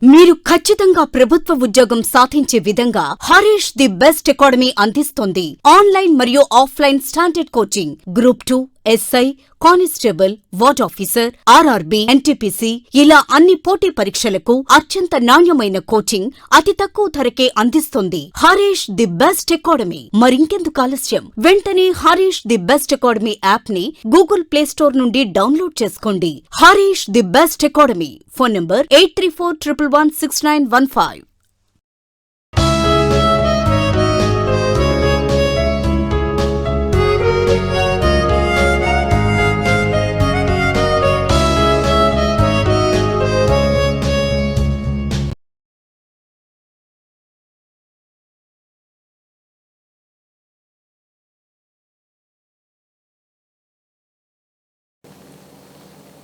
మీరు ఖచ్చితంగా ప్రభుత్వ ఉద్యోగం సాధించే విధంగా హరీష్ ది బెస్ట్ అకాడమీ అందిస్తోంది. ఆన్లైన్ మరియు offline standard coaching, group 2, SI, constable, ward officer, RRB, NTPC ఇలా అన్ని పోటీ పరీక్షలకు అత్యంత నాణ్యమైన కోచింగ్ అతి తక్కువ ధరకే అందిస్తోంది హరీష్ ది బెస్ట్ అకాడమీ. మరింకెందుకు ఆలస్యం, వెంటనే Harish the best academy app ని గూగుల్ ప్లే స్టోర్ నుండి డౌన్లోడ్ చేసుకోండి. Harish the best academy. Phone number 8341116915.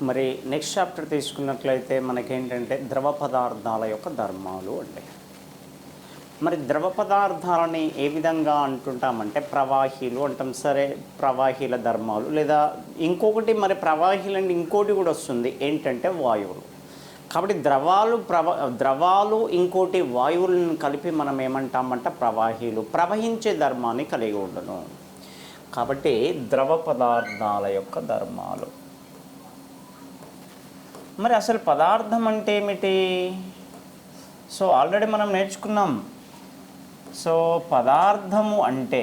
మరి నెక్స్ట్ చాప్టర్ తీసుకున్నట్లయితే మనకేంటంటే ద్రవ పదార్థాల యొక్క ధర్మాలు అంటే, మరి ద్రవ పదార్థాలని ఏ విధంగా అంటుంటామంటే ప్రవాహీలు అంటాం. సరే, ప్రవాహీల ధర్మాలు, లేదా ఇంకొకటి మరి ప్రవాహీలంటే ఇంకోటి కూడా వస్తుంది ఏంటంటే వాయువులు. కాబట్టి ద్రవాలు ఇంకోటి వాయువులను కలిపి మనం ఏమంటామంటే ప్రవాహీలు, ప్రవహించే ధర్మాన్ని కలిగి ఉండను. కాబట్టి ద్రవ పదార్థాల యొక్క ధర్మాలు. మరి అసలు పదార్థం అంటే ఏమిటి? సో ఆల్రెడీ మనం నేర్చుకున్నాం. సో పదార్థము అంటే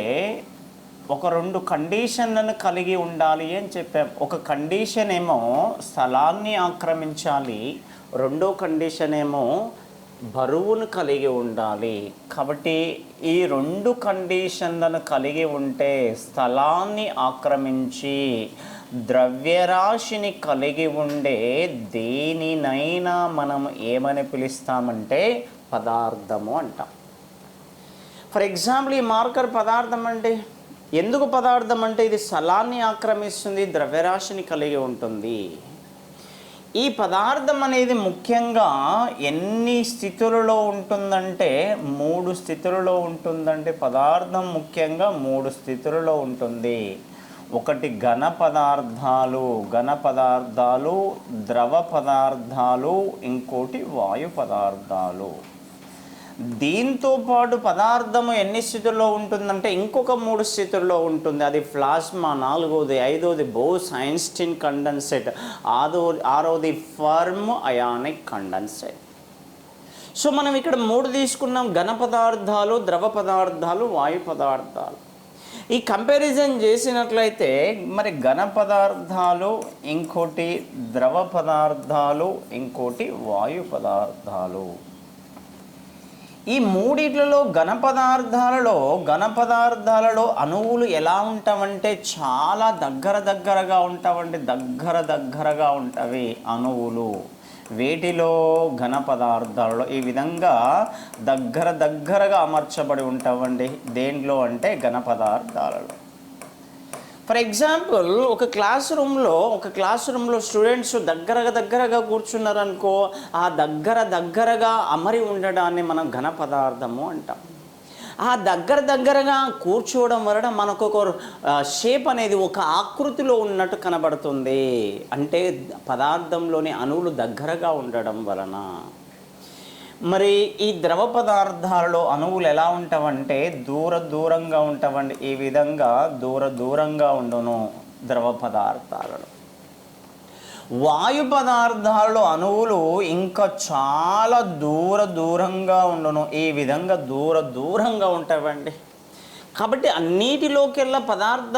ఒక 2 కండిషన్లను కలిగి ఉండాలి అని చెప్పాం. ఒక కండిషన్ ఏమో స్థలాన్ని ఆక్రమించాలి, రెండో కండిషన్ ఏమో బరువును కలిగి ఉండాలి. కాబట్టి ఈ 2 కండిషన్లను కలిగి ఉంటే స్థలాన్ని ఆక్రమించి ద్రవ్యరాశిని కలిగి ఉండే దేనినైనా మనం ఏమని పిలుస్తామంటే పదార్థము అంటాం. ఫర్ ఎగ్జాంపుల్, ఈ మార్కర్ పదార్థం అంటే ఎందుకు పదార్థం అంటే ఇది స్థలాన్ని ఆక్రమిస్తుంది, ద్రవ్యరాశిని కలిగి ఉంటుంది. ఈ పదార్థం అనేది ముఖ్యంగా ఎన్ని స్థితులలో ఉంటుందంటే 3 స్థితులలో ఉంటుందంటే పదార్థం ముఖ్యంగా 3 స్థితులలో ఉంటుంది. ఒకటి ఘన పదార్థాలు, ద్రవ పదార్థాలు, ఇంకోటి వాయు పదార్థాలు. దీంతో పాటు పదార్థము ఎన్ని స్థితుల్లో ఉంటుందంటే ఇంకొక 3 స్థితుల్లో ఉంటుంది. అది ప్లాస్మా, 4వది, 5వది బోస్ ఐన్స్టీన్ కండెన్సేట్, 6వది ఫర్మ్ అయానిక్ కండెన్సేట్. సో మనం ఇక్కడ 3 తీసుకున్నాం: ఘన పదార్థాలు, ద్రవ పదార్థాలు, వాయు పదార్థాలు. ఈ కంపారిజన్ చేసినట్లయితే మరి ఘన పదార్థాలు ఇంకోటి, ద్రవ పదార్థాలు ఇంకోటి, వాయు పదార్థాలు. ఈ మూడిట్లలో ఘన పదార్థాలలో అణువులు ఎలా ఉంటామంటే చాలా దగ్గరగా ఉంటాయి అణువులు. వేటిలో? ఘన పదార్థాలలో ఈ విధంగా దగ్గరగా అమర్చబడి ఉంటామండి. దేంట్లో అంటే ఘన పదార్థాలలో. ఫర్ ఎగ్జాంపుల్, ఒక క్లాస్ రూమ్లో స్టూడెంట్స్ దగ్గరగా కూర్చున్నారనుకో, ఆ దగ్గరగా అమరి ఉండడాన్ని మనం ఘన పదార్థము అంటాం. ఆ దగ్గరగా కూర్చోవడం వలన మనకు ఒక షేప్ అనేది ఒక ఆకృతిలో ఉన్నట్టు కనబడుతుంది. అంటే పదార్థంలోని అణువులు దగ్గరగా ఉండడం వలన. మరి ఈ ద్రవ పదార్థాలలో అణువులు ఎలా ఉంటావంటే దూరంగా ఉంటావండి. ఈ విధంగా దూరంగా ఉండును ద్రవ పదార్థాలలో. వాయు పదార్థాలలో అణువులు ఇంకా చాలా దూరంగా ఉండును. ఈ విధంగా దూరంగా ఉంటావండి. కాబట్టి అన్నిటిలోకెల్లా పదార్థ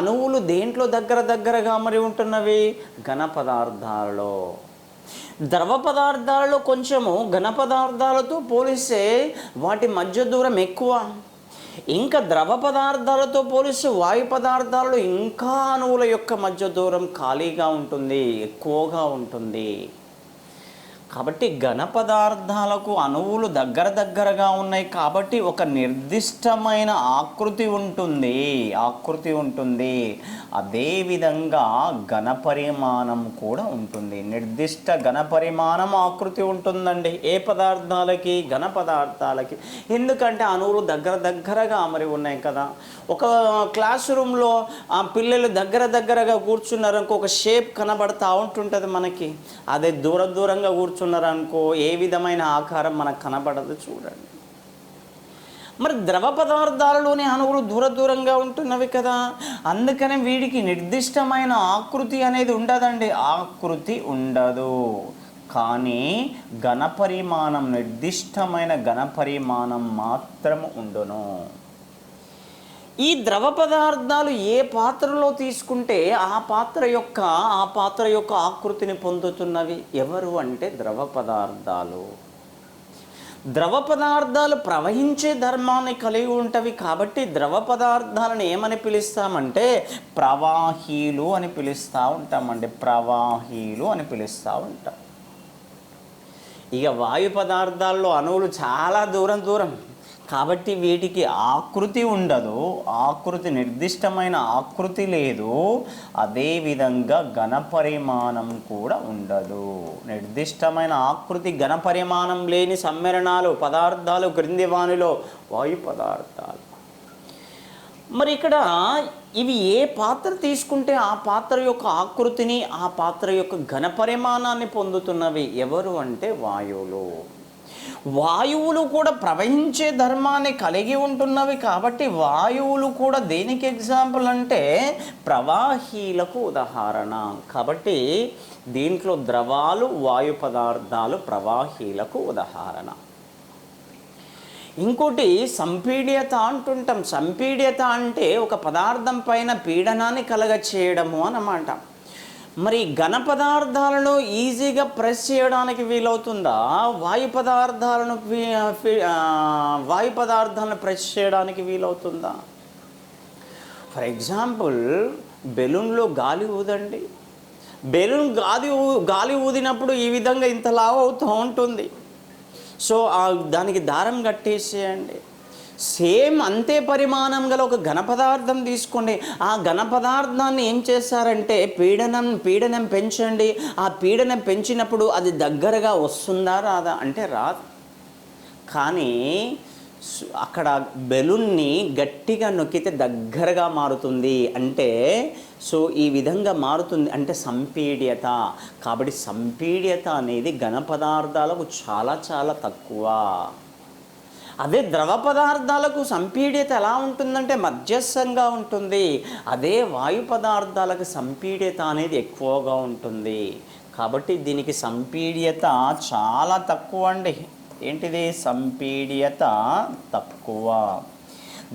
అణువులు దేంట్లో దగ్గరగా మరి ఉంటున్నవి? ఘన పదార్థాలలో. ద్రవ పదార్థాలలో కొంచెము ఘన పదార్థాలతో పోలిస్తే వాటి మధ్య దూరం ఎక్కువ. ఇంకా ద్రవ పదార్థాలతో పోలిస్తే వాయు పదార్థాలలో ఇంకా అణువుల యొక్క మధ్య దూరం ఖాళీగా ఉంటుంది, ఎక్కువగా ఉంటుంది. కాబట్టి ఘన పదార్థాలకు అణువులు దగ్గరగా ఉన్నాయి కాబట్టి ఒక నిర్దిష్టమైన ఆకృతి ఉంటుంది. అదేవిధంగా ఘన పరిమాణం కూడా ఉంటుంది. నిర్దిష్ట ఘన పరిమాణం ఆకృతి ఉంటుందండి. ఏ పదార్థాలకి? ఘన పదార్థాలకి. ఎందుకంటే అణువులు దగ్గరగా అమరి ఉన్నాయి కదా. ఒక క్లాస్ రూమ్లో ఆ పిల్లలు దగ్గరగా కూర్చున్నారనుకో, ఒక షేప్ కనబడతా ఉంటుంటుంది మనకి. అదే దూరంగా కూర్చు కూర్చున్నారనుకో ఏ విధమైన ఆకారం మనకు కనబడదు చూడండి. మరి ద్రవ పదార్థాలలోని అణువులు దూరంగా ఉంటున్నవి కదా, అందుకని వీడికి నిర్దిష్టమైన ఆకృతి అనేది ఉండదండి, ఆకృతి ఉండదు. కానీ ఘనపరిమాణం, నిర్దిష్టమైన ఘనపరిమాణం మాత్రం ఉండును. ఈ ద్రవ పదార్థాలు ఏ పాత్రలో తీసుకుంటే ఆ పాత్ర యొక్క ఆకృతిని పొందుతున్నవి ఎవరు అంటే ద్రవ పదార్థాలు. ద్రవ పదార్థాలు ప్రవహించే ధర్మాన్ని కలిగి ఉంటవి కాబట్టి ద్రవ పదార్థాలను ఏమని పిలుస్తామంటే ప్రవాహీలు అని పిలుస్తూ ఉంటామండి, ప్రవాహీలు అని పిలుస్తూ ఉంటాం. ఇక వాయు పదార్థాల్లో అణువులు చాలా దూరం కాబట్టి వీటికి ఆకృతి ఉండదు, ఆకృతి నిర్దిష్టమైన ఆకృతి లేదు. అదేవిధంగా ఘనపరిమాణం కూడా ఉండదు. నిర్దిష్టమైన ఆకృతి ఘనపరిమాణం లేని సమ్మేళనాలు పదార్థాలు క్రింది వానిలో వాయు పదార్థాలు. మరి ఇక్కడ ఇవి ఏ పాత్ర తీసుకుంటే ఆ పాత్ర యొక్క ఆకృతిని, ఆ పాత్ర యొక్క ఘనపరిమాణాన్ని పొందుతున్నవి ఎవరు అంటే వాయువులు. వాయువులు కూడా ప్రవహించే ధర్మాన్ని కలిగి ఉంటున్నవి కాబట్టి వాయువులు కూడా దేనికి ఎగ్జాంపుల్ అంటే ప్రవాహీలకు ఉదాహరణ. కాబట్టి దీంట్లో ద్రవాలు, వాయు పదార్థాలు ప్రవాహీలకు ఉదాహరణ. ఇంకోటి సంపీడ్యత అంటుంటాం. సంపీడ్యత అంటే ఒక పదార్థం పైన పీడనాన్ని కలగ చేయడము అన్నమాట. మరి ఘన పదార్థాలను ఈజీగా ప్రెస్ చేయడానికి వీలవుతుందా, వాయు పదార్థాలను ప్రెస్ చేయడానికి వీలవుతుందా? ఫర్ ఎగ్జాంపుల్ బెలూన్లో గాలి ఊదండి, బెలూన్ గాలి ఊదినప్పుడు ఈ విధంగా ఇంత లావు అవుతూ ఉంటుంది. సో దానికి దారం కట్టేసేయండి. సేమ్ అంతే పరిమాణం గల ఒక ఘన పదార్థం తీసుకోండి. ఆ ఘన పదార్థాన్ని ఏం చేస్తారంటే పీడనం పెంచండి. ఆ పీడనం పెంచినప్పుడు అది దగ్గరగా వస్తుందా రాదా అంటే రాదు. కానీ అక్కడ బెలూన్ని గట్టిగా నొక్కితే దగ్గరగా మారుతుంది. అంటే సో ఈ విధంగా మారుతుంది అంటే సంపీడ్యత. కాబట్టి సంపీడ్యత అనేది ఘన పదార్థాలకు చాలా చాలా తక్కువ. అదే ద్రవ పదార్థాలకు సంపీడ్యత ఎలా ఉంటుందంటే మధ్యస్థంగా ఉంటుంది. అదే వాయు పదార్థాలకు సంపీడ్యత అనేది ఎక్కువగా ఉంటుంది. కాబట్టి దీనికి సంపీడ్యత చాలా తక్కువ అండి. ఏంటిది? సంపీడ్యత తక్కువ.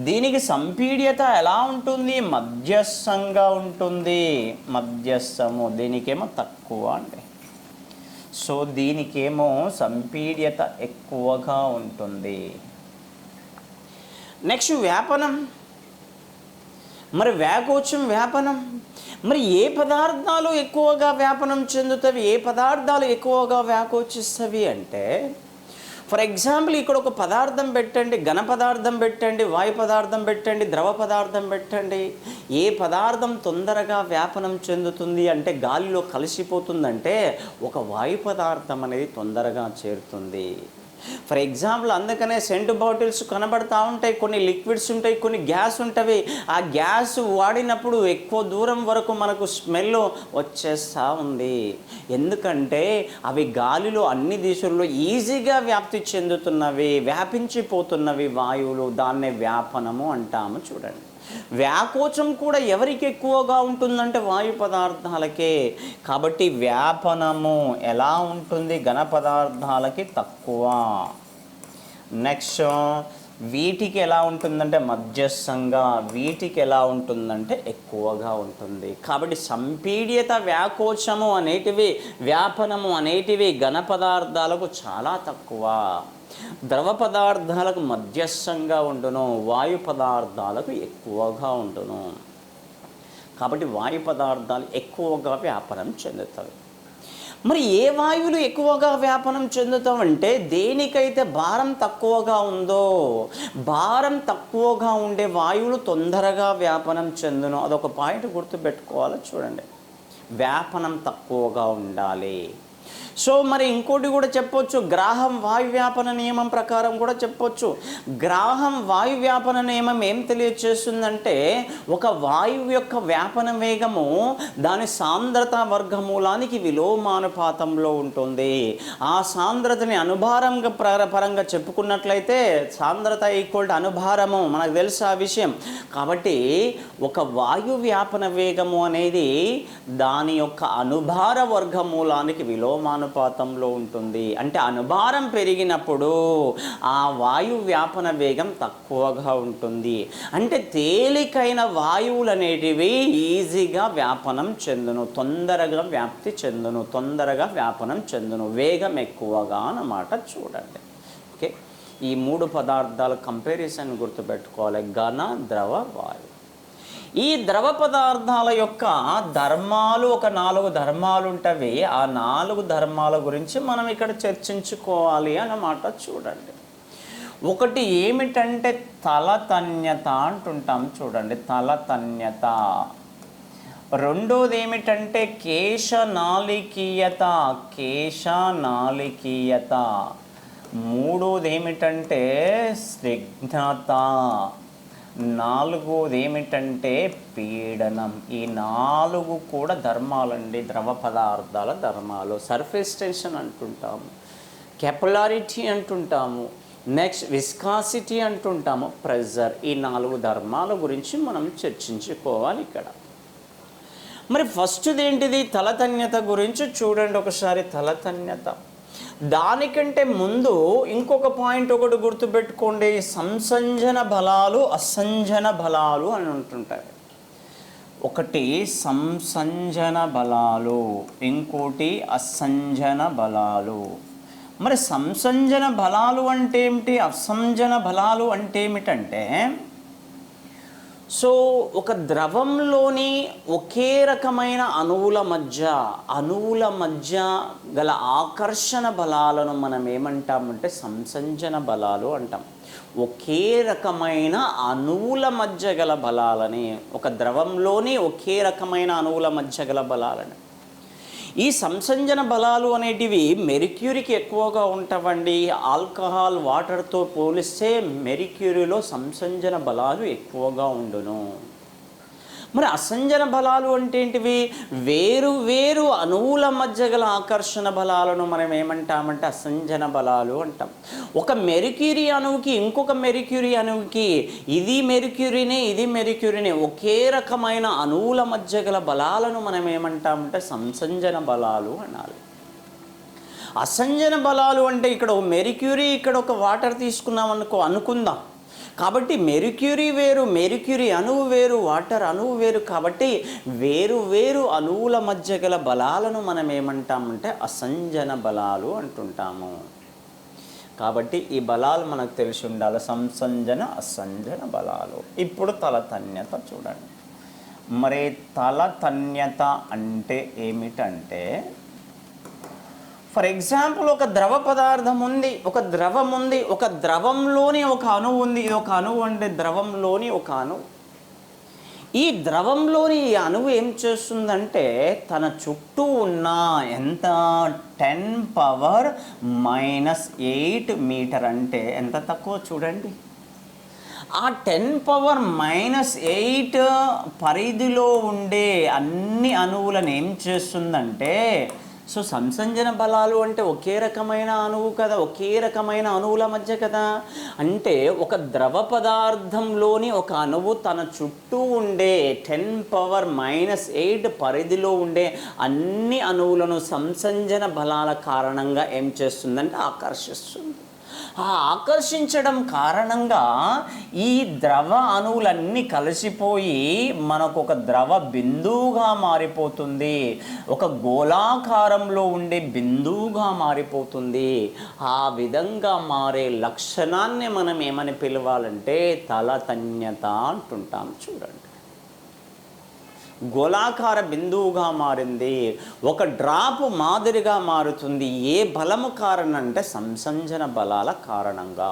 దీనికి సంపీడ్యత ఎలా ఉంటుంది? మధ్యస్థంగా ఉంటుంది. మధ్యస్థము. దీనికేమో తక్కువ అండి. సో దీనికేమో సంపీడ్యత ఎక్కువగా ఉంటుంది. నెక్స్ట్ వ్యాపనం. మరి వ్యాకోచం, వ్యాపనం. మరి ఏ పదార్థాలు ఎక్కువగా వ్యాపనం చెందుతవి, ఏ పదార్థాలు ఎక్కువగా వ్యాకోచిస్తవి అంటే ఫర్ ఎగ్జాంపుల్ ఇక్కడ ఒక పదార్థం పెట్టండి, ఘన పదార్థం పెట్టండి, వాయు పదార్థం పెట్టండి, ద్రవ పదార్థం పెట్టండి. ఏ పదార్థం తొందరగా వ్యాపనం చెందుతుంది అంటే గాలిలో కలిసిపోతుందంటే ఒక వాయు పదార్థం అనేది తొందరగా చేరుతుంది. ఫర్ ఎగ్జాంపుల్ అందుకనే సెంటు బాటిల్స్ కనబడతా ఉంటాయి, కొన్ని లిక్విడ్స్ ఉంటాయి, కొన్ని గ్యాస్ ఉంటుంది. ఆ గ్యాస్ వాడినప్పుడు ఎక్కువ దూరం వరకు మనకు స్మెల్ వచ్చేస్తూ ఉంది. ఎందుకంటే అవి గాలిలో అన్ని దిశల్లో ఈజీగా వ్యాప్తి చెందుతున్నవి, వ్యాపించిపోతున్నవి వాయువులు. దాన్నే వ్యాపనము అంటాము. చూడండి, వ్యాకోచం కూడా ఎవరికి ఎక్కువగా ఉంటుందంటే వాయు పదార్థాలకే. కాబట్టి వ్యాపనము ఎలా ఉంటుంది? ఘన పదార్థాలకి తక్కువ. నెక్స్ట్ వీటికి ఎలా ఉంటుందంటే మధ్యస్థంగా, వీటికి ఎలా ఉంటుందంటే ఎక్కువగా ఉంటుంది. కాబట్టి సంపీడ్యత, వ్యాకోచము అనేటివి, వ్యాపనము అనేటివి ఘన పదార్థాలకు చాలా తక్కువ. ద్రవ పదార్థాలకు మధ్యస్థంగా ఉండును, వాయు పదార్థాలకు ఎక్కువగా ఉండును. కాబట్టి వాయు పదార్థాలు ఎక్కువగా వ్యాపనం చెందుతాయి. మరి ఏ వాయువులు ఎక్కువగా వ్యాపనం చెందుతామంటే దేనికైతే భారం తక్కువగా ఉందో, భారం తక్కువగా ఉండే వాయువులు తొందరగా వ్యాపనం చెందును. అదొక పాయింట్ గుర్తుపెట్టుకోవాలి. చూడండి, వ్యాపనం తక్కువగా ఉండాలి. సో మరి ఇంకోటి కూడా చెప్పొచ్చు, గ్రాహం వాయు వ్యాపన నియమం ప్రకారం కూడా చెప్పొచ్చు. గ్రాహం వాయు వ్యాపన నియమం ఏం తెలియచేస్తుందంటే, ఒక వాయువు యొక్క వ్యాపన వేగము దాని సాంద్రత వర్గమూలానికి విలోమానుపాతంలో ఉంటుంది. ఆ సాంద్రతని అనుభారంగా పరంగా చెప్పుకున్నట్లయితే సాంద్రత ఈక్వల్ టు అనుభారము, మనకు తెలుసు ఆ విషయం. కాబట్టి ఒక వాయు వ్యాపన వేగము అనేది దాని యొక్క అనుభార వర్గమూలానికి విలోమానుపాతంలో ఉంటుంది. అంటే అనుభారం పెరిగినప్పుడు ఆ వాయు వ్యాపన వేగం తక్కువగా ఉంటుంది. అంటే తేలికైన వాయువులు అనేటివి ఈజీగా వ్యాపనం చెందును, తొందరగా వ్యాప్తి చెందును, తొందరగా వ్యాపనం చెందును, వేగం ఎక్కువగా అన్నమాట. చూడండి, ఓకే. ఈ 3 పదార్థాల కంపారిజన్ గుర్తుపెట్టుకోవాలి, ఘన, ద్రవ, వాయు. ఈ ద్రవ పదార్థాల యొక్క ధర్మాలు ఒక 4 ధర్మాలు ఉంటవి. ఆ 4 ధర్మాల గురించి మనం ఇక్కడ చర్చించుకోవాలి అన్నమాట. చూడండి, ఒకటి ఏమిటంటే తలతన్యత అంటుంటాం. చూడండి, తలతన్యత. రెండోది ఏమిటంటే కేశనాళికీయత, కేశనాళికీయత. మూడోది ఏమిటంటే స్నిగ్ధత. నాలుగోది ఏమిటంటే పీడనం. ఈ 4 కూడా ధర్మాలండి, ద్రవ పదార్థాల ధర్మాలు. సర్ఫేస్ టెన్షన్ అంటుంటాము, కెపిలారిటీ అంటుంటాము, నెక్స్ట్ విస్కాసిటీ అంటుంటాము, ప్రెజర్. ఈ 4 ధర్మాల గురించి మనం చర్చించుకోవాలి ఇక్కడ. మరి ఫస్ట్ది ఏంటిది? తలతన్యత గురించి చూడండి ఒకసారి. తలతన్యత దానికంటే ముందు ఇంకొక పాయింట్ ఒకటి గుర్తుపెట్టుకోండి. సంసంజన బలాలు, అసంజన బలాలు అని ఉంటుంటాయి. ఒకటి సంసంజన బలాలు, ఇంకోటి అసంజన బలాలు. మరి సంసంజన బలాలు అంటే ఏమిటి, అసంజన బలాలు అంటే ఏమిటంటే, సో ఒక ద్రవంలోని ఒకే రకమైన అణువుల మధ్య గల ఆకర్షణ బలాలను మనం ఏమంటామంటే సంసంజన బలాలు అంటాం. ఒకే రకమైన అణువుల మధ్య గల బలాలని, ఒక ద్రవంలోని ఒకే రకమైన అణువుల మధ్య గల బలాలని. ఈ సంసంజన బలాలు అనేటివి మెర్క్యూరీకి ఎక్కువగా ఉంటావండి. ఆల్కహాల్, వాటర్తో పోలిస్తే మెర్క్యూరీలో సంసంజన బలాలు ఎక్కువగా ఉండును. మరి అసంజన బలాలు అంటే ఏంటివి? వేరు వేరు అణువుల మధ్య గల ఆకర్షణ బలాలను మనం ఏమంటామంటే అసంజన బలాలు అంటాం. ఒక మెర్క్యూరీ అణువుకి ఇంకొక మెర్క్యూరీ అణువుకి, ఇది మెర్క్యూరీనే ఒకే రకమైన అణువుల మధ్య గల బలాలను మనం ఏమంటామంటే సంసంజన బలాలు అనాలి. అసంజన బలాలు అంటే ఇక్కడ ఒక మెర్క్యూరీ, ఇక్కడ ఒక వాటర్ తీసుకున్నాం అనుకుందాం. కాబట్టి మెర్క్యూరీ వేరు, మెర్క్యూరీ అణువు వేరు, వాటర్ అణువు వేరు. కాబట్టి వేరు వేరు అణువుల మధ్య గల బలాలను మనం ఏమంటామంటే అసంజన బలాలు అంటుంటాము. కాబట్టి ఈ బలాలు మనకు తెలిసి ఉండాలి, సంసంజన, అసంజన బలాలు. ఇప్పుడు తలతన్యత చూడండి. మరి తలతన్యత అంటే ఏమిటంటే, ఫర్ ఎగ్జాంపుల్ ఒక ద్రవ పదార్థం ఉంది, ఒక ద్రవం ఉంది, ఒక ద్రవంలోని ఒక అణువు ఉంది. ఇది ఒక అణువు అంటే ద్రవంలోని ఒక అణువు. ఈ ద్రవంలోని ఈ అణువు ఏం చేస్తుందంటే తన చుట్టూ ఉన్న ఎంత 10⁻⁸ మీటర్ అంటే ఎంత తక్కువ చూడండి. ఆ 10⁻⁸ పరిధిలో ఉండే అన్ని అణువులను ఏం చేస్తుందంటే, సో సంసంజన బలాలు అంటే ఒకే రకమైన అణువు కదా, ఒకే రకమైన అణువుల మధ్య కదా. అంటే ఒక ద్రవ పదార్థంలోని ఒక అణువు తన చుట్టూ ఉండే 10⁻⁸ పరిధిలో ఉండే అన్ని అణువులను సంసంజన బలాల కారణంగా ఏం చేస్తుందంటే ఆకర్షిస్తుంది. ఆ ఆకర్షించడం కారణంగా ఈ ద్రవ అణువులన్నీ కలిసిపోయి మనకు ఒక ద్రవ బిందువుగా మారిపోతుంది, ఒక గోళాకారంలో ఉండే బిందువుగా మారిపోతుంది. ఆ విధంగా మారే లక్షణాన్ని మనం ఏమని పిలవాలంటే తలతన్యత అంటుంటాం. చూడండి, గోళాకార బిందువుగా మారింది, ఒక డ్రాప్ మాదిరిగా మారుతుంది. ఏ బలము కారణం అంటే సంసంజన బలాల కారణంగా.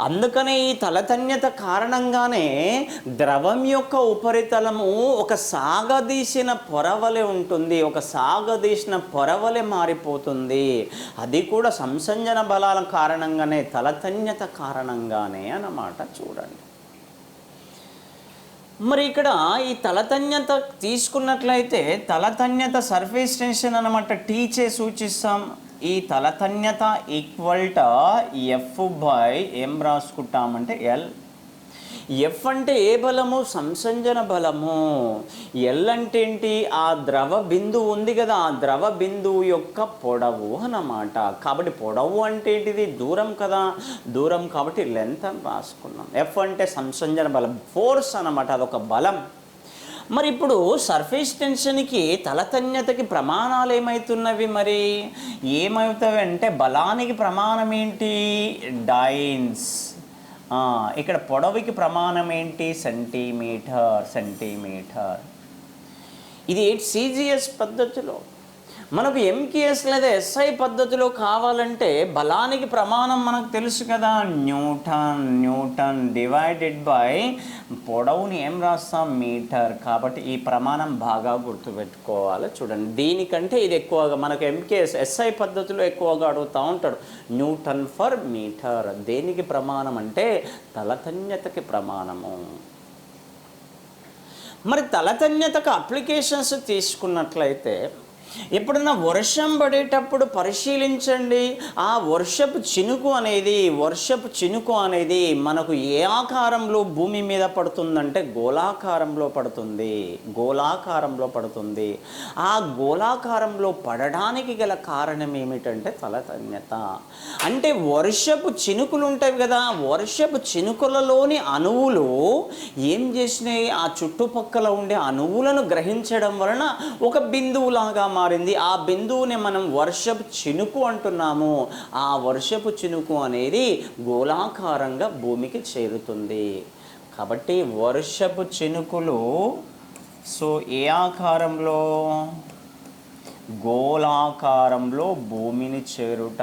అందుకనే ఈ తలతన్యత కారణంగానే ద్రవం యొక్క ఉపరితలము ఒక సాగదీసిన పొరవలె ఉంటుంది, ఒక సాగదీసిన పొరవలె మారిపోతుంది. అది కూడా సంసంజన బలాల కారణంగానే, తలతన్యత కారణంగానే అన్నమాట. చూడండి మరి ఇక్కడ ఈ తలతన్యత తీసుకున్నట్లయితే తలతన్యత సర్ఫేస్ టెన్షన్ అన్నమాట, టీచే సూచిస్తాం. ఈ తలతన్యత ఈక్వల్ టు ఎఫ్ బై ఏం రాసుకుంటామంటే ఎల్. ఎఫ్ అంటే ఏ బలము? సంసంజన బలము. ఎల్ అంటే ఏంటి? ఆ ద్రవ బిందువు ఉంది కదా, ఆ ద్రవ బిందువు యొక్క పొడవు అన్నమాట. కాబట్టి పొడవు అంటే ఏంటిది? దూరం కదా, దూరం కాబట్టి లెంత్ అని రాసుకున్నాం. ఎఫ్ అంటే సంసంజన బలం, ఫోర్స్ అన్నమాట, అదొక బలం. మరి ఇప్పుడు సర్ఫేస్ టెన్షన్కి తలతన్యతకి ప్రమాణాలు ఏమవుతున్నవి? మరి ఏమవుతాయి అంటే బలానికి ప్రమాణం ఏంటి? డైన్స్. ఇక్కడ పొడవుకి ప్రమాణం ఏంటి? సెంటీమీటర్. ఇది సిజిఎస్ పద్ధతిలో. మనకు ఎంకేఎస్ లేదా ఎస్ఐ పద్ధతిలో కావాలంటే బలానికి ప్రమాణం మనకు తెలుసు కదా, న్యూటన్ డివైడెడ్ బై పొడవుని ఏం రాస్తాం? మీటర్. కాబట్టి ఈ ప్రమాణం బాగా గుర్తుపెట్టుకోవాలి. చూడండి, దీనికంటే ఇది ఎక్కువగా మనకు ఎంకేఎస్ ఎస్ఐ పద్ధతిలో ఎక్కువగా అడుగుతూ ఉంటాడు, న్యూటన్ ఫర్ మీటర్. దేనికి ప్రమాణం అంటే తలతన్యతకి ప్రమాణము. మరి తలతన్యతకు అప్లికేషన్స్ తీసుకున్నట్లయితే ఎప్పుడన్నా వర్షం పడేటప్పుడు పరిశీలించండి, ఆ వర్షపు చినుకు అనేది మనకు ఏ ఆకారంలో భూమి మీద పడుతుందంటే గోళాకారంలో పడుతుంది. ఆ గోళాకారంలో పడడానికి గల కారణం ఏమిటంటే తలతన్యత. అంటే వర్షపు చినుకులు ఉంటాయి కదా, వర్షపు చినుకులలోని అణువులు ఏం చేసినాయి? ఆ చుట్టుపక్కల ఉండే అణువులను గ్రహించడం వలన ఒక బిందువులాగా మారింది. ఆ బిందువుని మనం వర్షపు చినుకు అంటున్నాము. ఆ వర్షపు చినుకు అనేది గోళాకారంగా భూమికి చేరుతుంది. కాబట్టి వర్షపు చినుకులు ఏ ఆకారంలో? గోళాకారంలో భూమిని చేరుట,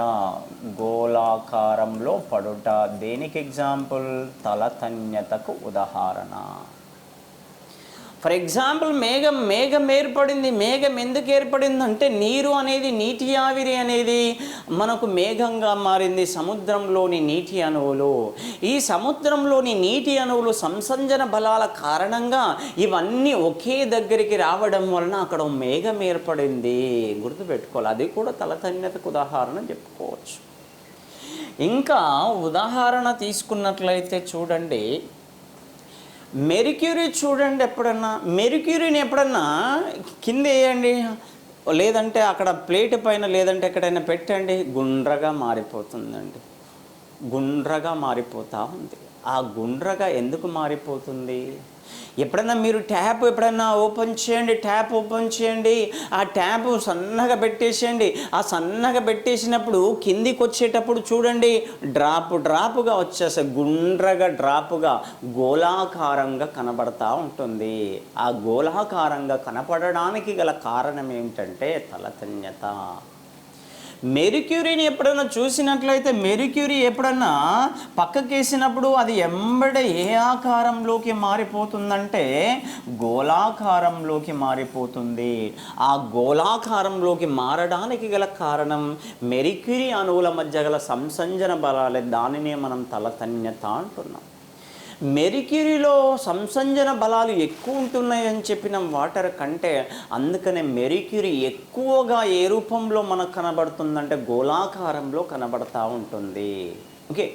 గోళాకారంలో పడుట. దేనికి ఎగ్జాంపుల్? తలతన్యతకు ఉదాహరణ. ఫర్ ఎగ్జాంపుల్ మేఘం ఏర్పడింది. మేఘం ఎందుకు ఏర్పడిందంటే నీరు అనేది, నీటి ఆవిరి అనేది మనకు మేఘంగా మారింది. సముద్రంలోని నీటి అణువులు, ఈ సముద్రంలోని నీటి అణువులు సంసంజన బలాల కారణంగా ఇవన్నీ ఒకే దగ్గరికి రావడం వలన అక్కడ మేఘం ఏర్పడింది. గుర్తుపెట్టుకోవాలి, అది కూడా తలతన్యతకు ఉదాహరణ చెప్పుకోవచ్చు. ఇంకా ఉదాహరణ తీసుకున్నట్లయితే చూడండి, మెర్క్యూరీ చూడండి. మెర్క్యూరీని ఎప్పుడన్నా కింద వేయండి, లేదంటే అక్కడ ప్లేట్ పైన, లేదంటే ఎక్కడైనా పెట్టండి, గుండ్రగా మారిపోతుందండి. గుండ్రగా మారిపోతూ ఉంది. ఆ గుండ్రగా ఎందుకు మారిపోతుంది? ఎప్పుడన్నా మీరు ట్యాప్ ఓపెన్ చేయండి, ఆ ట్యాప్ సన్నగా పెట్టేసేయండి. ఆ సన్నగా పెట్టేసినప్పుడు కిందికి వచ్చేటప్పుడు చూడండి, డ్రాపుగా వచ్చేస్తాయి, గుండ్రగా డ్రాపుగా గోళాకారంగా కనబడతా ఉంటుంది. ఆ గోళాకారంగా కనపడడానికి గల కారణం ఏమిటంటే తలతన్యత. మెర్క్యూరీని ఎప్పుడన్నా చూసినట్లయితే మెర్క్యూరీ ఎప్పుడన్నా పక్కకేసినప్పుడు అది ఎంబడే ఏ ఆకారంలోకి మారిపోతుందంటే గోళాకారంలోకి మారిపోతుంది. ఆ గోళాకారంలోకి మారడానికి గల కారణం మెర్క్యూరీ అణువుల మధ్య గల సంసంజన బలాలే. దానినే మనం తలతన్యత అంటున్నాం. మెర్క్యూరీలో సంసంజన బలాలు ఎక్కువ ఉంటున్నాయని చెప్పిన వాటర్ కంటే, అందుకనే మెర్క్యూరీ ఎక్కువగా ఏ రూపంలో మనకు కనబడుతుందంటే గోళాకారంలో కనబడతా ఉంటుంది. ఓకే,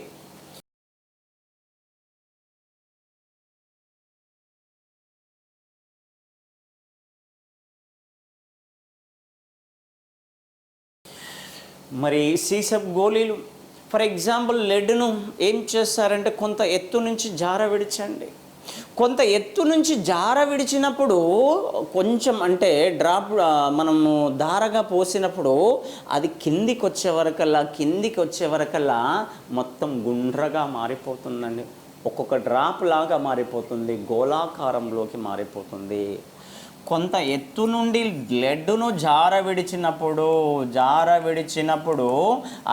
మరి సీసప్ గోళీలు ఫర్ ఎగ్జాంపుల్ లెడ్ను ఏం చేస్తారంటే కొంత ఎత్తు నుంచి విడిచండి. కొంత ఎత్తు నుంచి విడిచినప్పుడు కొంచెం అంటే మనము ధారగా పోసినప్పుడు అది కిందికి వచ్చే వరకల్లా మొత్తం గుండ్రగా మారిపోతుందండి. ఒక్కొక్క డ్రాప్ లాగా మారిపోతుంది, గోళాకారంలోకి మారిపోతుంది. కొంత ఎత్తు నుండి బ్లడ్ను జార విడిచినప్పుడు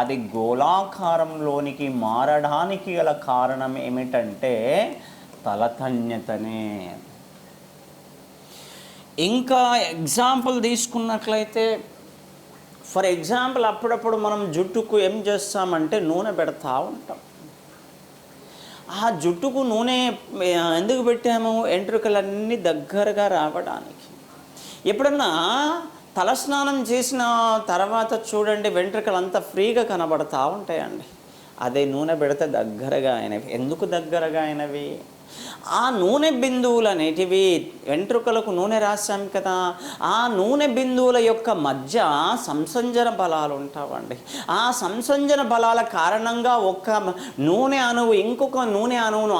అది గోళాకారంలోనికి మారడానికి గల కారణం ఏమిటంటే తలతన్యతనే. ఇంకా ఎగ్జాంపుల్ తీసుకున్నట్లయితే, ఫర్ ఎగ్జాంపుల్ అప్పుడప్పుడు మనం జుట్టుకు ఏం చేస్తామంటే నూనె పెడతా ఉంటాం. ఆ జుట్టుకు నూనె ఎందుకు పెట్టాము? వెంట్రుకలన్నీ దగ్గరగా రావడానికి. ఎప్పుడన్నా తలస్నానం చేసిన తర్వాత చూడండి, వెంట్రుకలు అంతా ఫ్రీగా కనబడతా ఉంటాయండి. అదే నూనె పెడితే దగ్గరగా అయినవి. ఎందుకు దగ్గరగా అయినవి? ఆ నూనె బిందువులు అనేటివి, వెంట్రుకలకు నూనె రాశాం కదా, ఆ నూనె బిందువుల యొక్క మధ్య సంసంజన బలాలు ఉంటావండి. ఆ సంసంజన బలాల కారణంగా ఒక నూనె అణువు ఇంకొక నూనె అణువును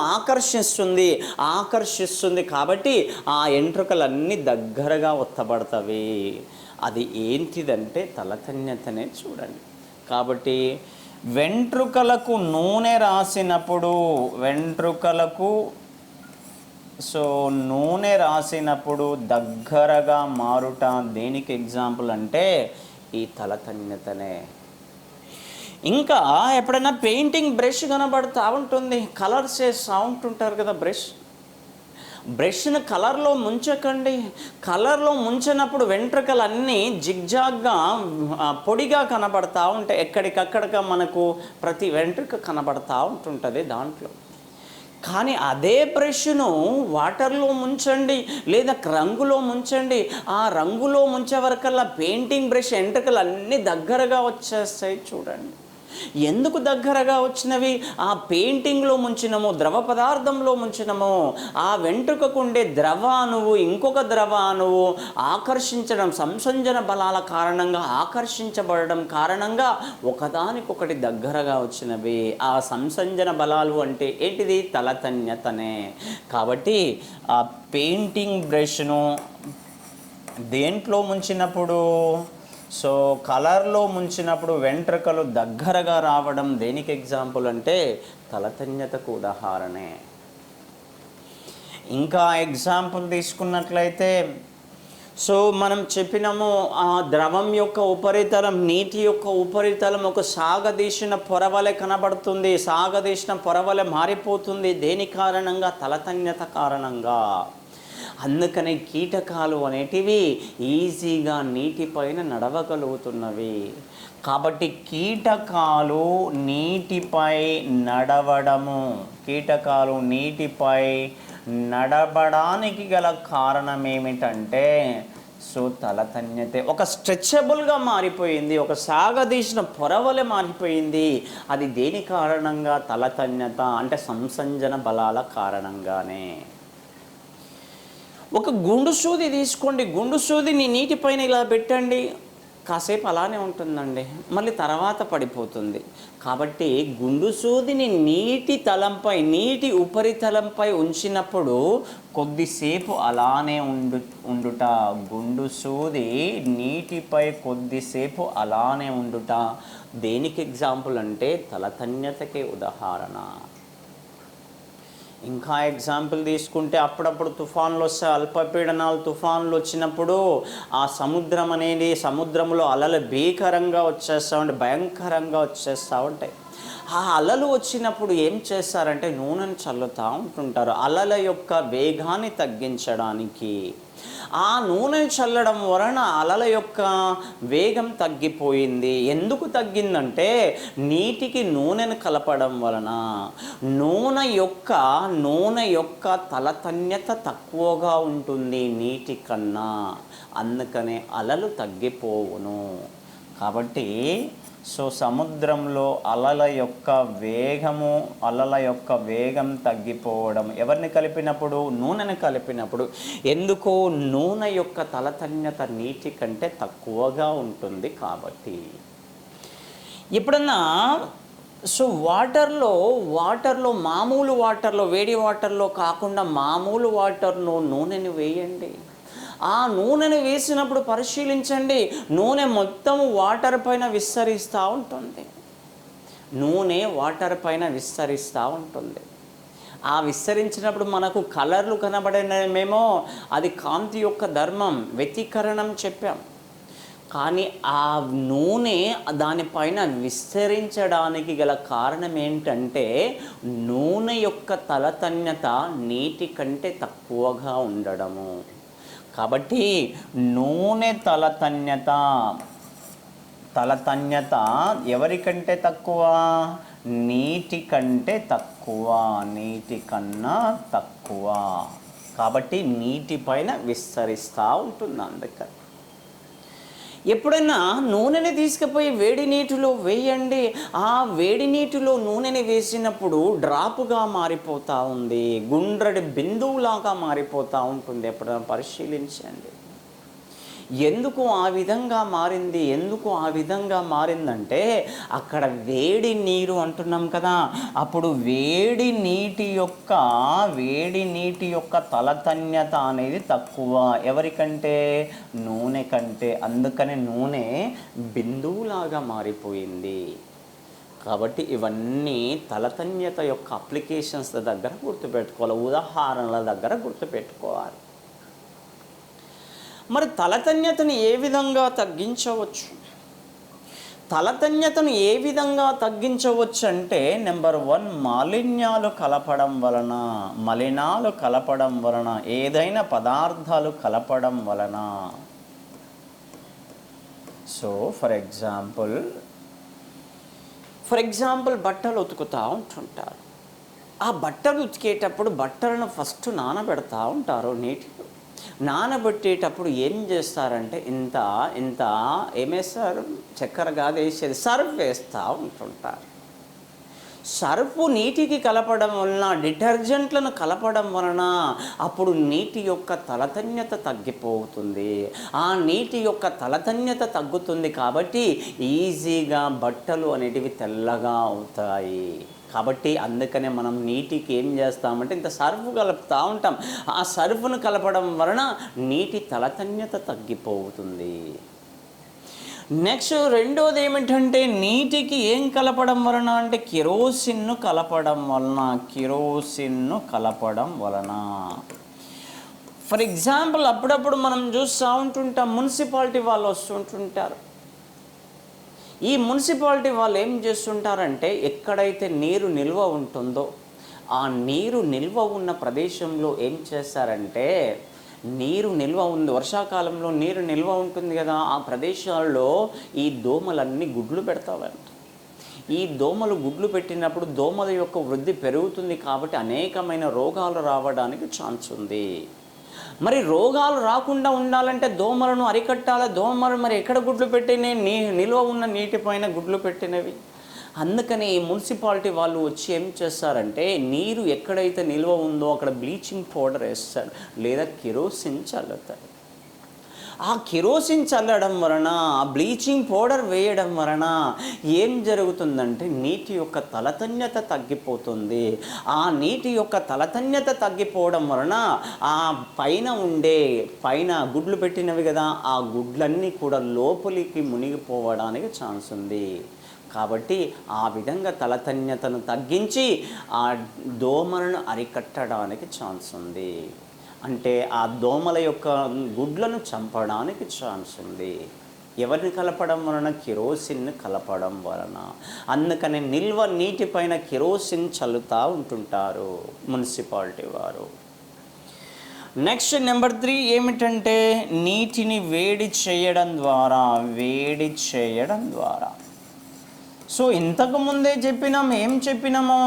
ఆకర్షిస్తుంది. కాబట్టి ఆ వెంట్రుకలన్నీ దగ్గరగా ఒత్తబడతవి. అది ఏంటిదంటే తలతన్యతనే. చూడండి, కాబట్టి వెంట్రుకలకు నూనె రాసినప్పుడు నూనె రాసినప్పుడు దగ్గరగా మారుట దేనికి ఎగ్జాంపుల్ అంటే ఈ తలతన్యతనే. ఇంకా ఎప్పుడైనా పెయింటింగ్ బ్రష్ కనబడుతూ ఉంటుంది, కలర్స్ వేస్తూ ఉంటుంటారు కదా, బ్రష్ను కలర్లో ముంచకండి. కలర్లో ముంచినప్పుడు వెంట్రుకలన్నీ జిగ్జాగ్గా పొడిగా కనబడతా ఉంటాయి. ఎక్కడికక్కడగా మనకు ప్రతి వెంట్రుక కనబడతా ఉంటుంటుంది దాంట్లో. కానీ అదే బ్రష్ను వాటర్లో ముంచండి లేదా రంగులో ముంచండి. ఆ రంగులో ముంచే వరకల్లా పెయింటింగ్ బ్రష్ వెంట్రుకలు అన్నీ దగ్గరగా వచ్చేస్తాయి. చూడండి, ఎందుకు దగ్గరగా వచ్చినవి? ఆ పెయింటింగ్లో ముంచినము, ద్రవ పదార్థంలో ముంచినము. ఆ వెంట్రుకకుండే ద్రవ అణువు ఇంకొక ద్రవ అణువు ఆకర్షించడం, సంసంజన బలాల కారణంగా ఆకర్షించబడడం కారణంగా ఒకదానికొకటి దగ్గరగా వచ్చినవి. ఆ సంసంజన బలాలు అంటే ఏంటిది? తలతన్యతనే. కాబట్టి ఆ పెయింటింగ్ బ్రష్ను దేంట్లో ముంచినప్పుడు, కలర్లో ముంచినప్పుడు వెంట్రుకలు దగ్గరగా రావడం దేనికి ఎగ్జాంపుల్ అంటే తలతన్యతకు ఉదాహరణే. ఇంకా ఎగ్జాంపుల్ తీసుకున్నట్లయితే, మనం చెప్పినాము, ఆ ద్రవం యొక్క ఉపరితలం, నీటి యొక్క ఉపరితలం ఒక సాగదీసిన పొరవలె కనబడుతుంది, సాగదీసిన పొరవలె మారిపోతుంది. దేని కారణంగా? తలతన్యత కారణంగా. అందుకనే కీటకాలు అనేటివి ఈజీగా నీటిపైన నడవగలుగుతున్నవి. కాబట్టి కీటకాలు నీటిపై నడవడానికి గల కారణం ఏమిటంటే తలతన్యతే. ఒక స్ట్రెచబుల్గా మారిపోయింది, ఒక సాగదీసిన పొరవలే మారిపోయింది. అది దేని కారణంగా? తలతన్యత అంటే సంసంజన బలాల కారణంగానే. ఒక గుండు సూది తీసుకోండి, గుండు సూదిని నీటిపైన ఇలా పెట్టండి, కాసేపు అలానే ఉంటుందండి, మళ్ళీ తర్వాత పడిపోతుంది. కాబట్టి గుండు సూదిని నీటి ఉపరితలంపై ఉంచినప్పుడు కొద్దిసేపు అలానే ఉండుట. గుండు సూది నీటిపై కొద్దిసేపు అలానే ఉండుట దేనికి ఎగ్జాంపుల్ అంటే తలతన్యతకే ఉదాహరణ. ఇంకా ఎగ్జాంపుల్ తీసుకుంటే, అప్పుడప్పుడు తుఫాన్లు వస్తాయి, అల్పపీడనాలు తుఫాన్లు వచ్చినప్పుడు ఆ సముద్రంలో అలలు భీకరంగా వచ్చేస్తూ ఉంటాయి, భయంకరంగా వచ్చేస్తూ ఉంటాయి. ఆ అలలు వచ్చినప్పుడు ఏం చేస్తారంటే నూనెను చల్లుతూ ఉంటుంటారు అలల యొక్క వేగాన్ని తగ్గించడానికి. ఆ నూనె చల్లడం వలన అలల యొక్క వేగం తగ్గిపోయింది. ఎందుకు తగ్గిందంటే నీటికి నూనెను కలపడం వలన నూనె యొక్క తలతన్యత తక్కువగా ఉంటుంది నీటి కన్నా, అందుకనే అలలు తగ్గిపోవును. కాబట్టి సముద్రంలో అలల యొక్క వేగం తగ్గిపోవడం ఎవరిని కలిపినప్పుడు? నూనెను కలిపినప్పుడు. ఎందుకు? నూనె యొక్క తలతన్యత నీటి కంటే తక్కువగా ఉంటుంది కాబట్టి. ఎప్పుడన్నా వాటర్లో మామూలు వాటర్లో, వేడి వాటర్లో కాకుండా మామూలు వాటర్లో నూనెను వేయండి. ఆ నూనెను వేసినప్పుడు పరిశీలించండి, నూనె మొత్తం వాటర్ పైన విస్తరిస్తూ ఉంటుంది. ఆ విస్తరించినప్పుడు మనకు కలర్లు కనబడినమేమో అది కాంతి యొక్క ధర్మం, వ్యతికరణం చెప్పాం. కానీ ఆ నూనె దానిపైన విస్తరించడానికి గల కారణం ఏంటంటే నూనె యొక్క తలతన్యత నీటి కంటే తక్కువగా ఉండడము. కాబట్టి నూనె తలతన్యత ఎవరికంటే తక్కువ? నీటి కంటే తక్కువ, నీటి కన్నా తక్కువ. కాబట్టి నీటి పైన విస్తరిస్తూ ఉంటుంది. అందుకని ఎప్పుడైనా నూనెని తీసుకుపోయి వేడి నీటిలో వేయండి, ఆ వేడి నీటిలో నూనెని వేసినప్పుడు డ్రాపుగా మారిపోతూ ఉంది, గుండ్రటి బిందువులాగా మారిపోతూ ఉంటుంది. ఎప్పుడైనా పరిశీలించండి. ఎందుకు ఆ విధంగా మారింది? ఎందుకు ఆ విధంగా మారిందంటే అక్కడ వేడి నీరు అంటున్నాం కదా, అప్పుడు వేడి నీటి యొక్క తలతన్యత అనేది తక్కువ ఎవరికంటే? నూనె కంటే. అందుకని నూనె బిందువులాగా మారిపోయింది. కాబట్టి ఇవన్నీ తలతన్యత యొక్క అప్లికేషన్స్ దగ్గర గుర్తుపెట్టుకోవాలి, ఉదాహరణల దగ్గర గుర్తుపెట్టుకోవాలి. మరి తలతన్యతను ఏ విధంగా తగ్గించవచ్చు? తలతన్యతను ఏ విధంగా తగ్గించవచ్చు అంటే నెంబర్ 1, మలినాలు కలపడం వలన, ఏదైనా పదార్థాలు కలపడం వలన. సో ఫర్ ఎగ్జాంపుల్ బట్టలు ఉతుకుతూ ఉంటుంటారు. ఆ బట్టలు ఉతికేటప్పుడు బట్టలను ఫస్ట్ నానబెడతా ఉంటారు నీటిలో. నానబెట్టేటప్పుడు ఏం చేస్తారంటే ఇంత ఏమేస్తారు? చక్కెర కాదు వేసేది, సర్ఫ్ వేస్తూ ఉంటుంటారు. సర్ఫ్ నీటికి కలపడం వలన, డిటర్జెంట్లను కలపడం వలన అప్పుడు నీటి యొక్క తలతన్యత తగ్గిపోతుంది. ఆ నీటి యొక్క తలతన్యత తగ్గుతుంది కాబట్టి ఈజీగా బట్టలు అనేటివి తెల్లగా అవుతాయి. కాబట్టి అందుకనే మనం నీటికి ఏం చేస్తామంటే ఇంత సర్ఫ్ కలుపుతూ ఉంటాం. ఆ సర్ఫ్ను కలపడం వలన నీటి తలతన్యత తగ్గిపోతుంది. నెక్స్ట్ రెండోది ఏమిటంటే నీటికి ఏం కలపడం వలన అంటే కిరోసిన్ను కలపడం వలన. ఫర్ ఎగ్జాంపుల్ అప్పుడప్పుడు మనం చూస్తూ ఉంటుంటాం, మున్సిపాలిటీ వాళ్ళు వస్తుంటుంటారు. ఈ మున్సిపాలిటీ వాళ్ళు ఏం చేస్తుంటారంటే ఎక్కడైతే నీరు నిల్వ ఉంటుందో ఆ నీరు నిల్వ ఉన్న ప్రదేశంలో ఏం చేస్తారంటే, నీరు నిల్వ ఉంది, వర్షాకాలంలో నీరు నిల్వ ఉంటుంది కదా, ఆ ప్రదేశాల్లో ఈ దోమలన్నీ గుడ్లు పెడతావంట. ఈ దోమలు గుడ్లు పెట్టినప్పుడు దోమల యొక్క వృద్ధి పెరుగుతుంది కాబట్టి అనేకమైన రోగాలు రావడానికి ఛాన్స్ ఉంది. మరి రోగాలు రాకుండా ఉండాలంటే దోమలను అరికట్టాలి. దోమలు మరి ఎక్కడ గుడ్లు పెట్టినవి? నిల్వ ఉన్న నీటిపైన గుడ్లు పెట్టినవి. అందుకని మున్సిపాలిటీ వాళ్ళు వచ్చి ఏం చేస్తారంటే నీరు ఎక్కడైతే నిల్వ ఉందో అక్కడ బ్లీచింగ్ పౌడర్ వేస్తారు లేదా కిరోసిన్ చల్లుతారు. ఆ కిరోసిన్ చల్లడం వలన, ఆ బ్లీచింగ్ పౌడర్ వేయడం వలన ఏం జరుగుతుందంటే నీటి యొక్క తలతన్యత తగ్గిపోతుంది. ఆ నీటి యొక్క తలతన్యత తగ్గిపోవడం వలన ఆ పైన గుడ్లు పెట్టినవి కదా, ఆ గుడ్లన్నీ కూడా లోపలికి మునిగిపోవడానికి ఛాన్స్ ఉంది. కాబట్టి ఆ విధంగా తలతన్యతను తగ్గించి ఆ దోమలను అరికట్టడానికి ఛాన్స్ ఉంది. అంటే ఆ దోమల యొక్క గుడ్లను చంపడానికి ఛాన్స్ ఉంది. ఎవరిని కలపడం వలన? కిరోసిన్ కలపడం వలన. అందుకని నిల్వ నీటిపైన కిరోసిన్ చల్లుతూ ఉంటుంటారు మున్సిపాలిటీ వారు. నెక్స్ట్ నెంబర్ 3 ఏమిటంటే నీటిని వేడి చేయడం ద్వారా. సో ఇంతకుముందే ఏం చెప్పినామో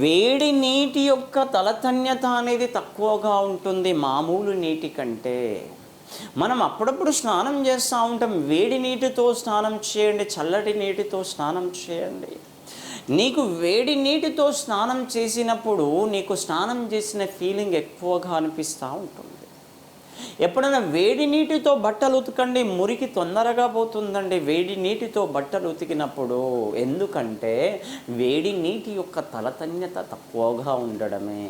వేడి నీటి యొక్క తలతన్యత అనేది తక్కువగా ఉంటుంది మామూలు నీటి కంటే. మనం అప్పుడప్పుడు స్నానం చేస్తూ ఉంటాం, వేడి నీటితో స్నానం చేయండి, చల్లటి నీటితో స్నానం చేయండి. నీకు వేడి నీటితో స్నానం చేసినప్పుడు నీకు స్నానం చేసిన ఫీలింగ్ ఎక్కువగా అనిపిస్తూ ఉంటుంది. ఎప్పుడైనా వేడి నీటితో బట్టలు ఉతకండి, మురికి తొందరగా పోతుందండి వేడి నీటితో బట్టలు ఉతికినప్పుడు. ఎందుకంటే వేడి నీటి యొక్క తలతన్యత తక్కువగా ఉండడమే.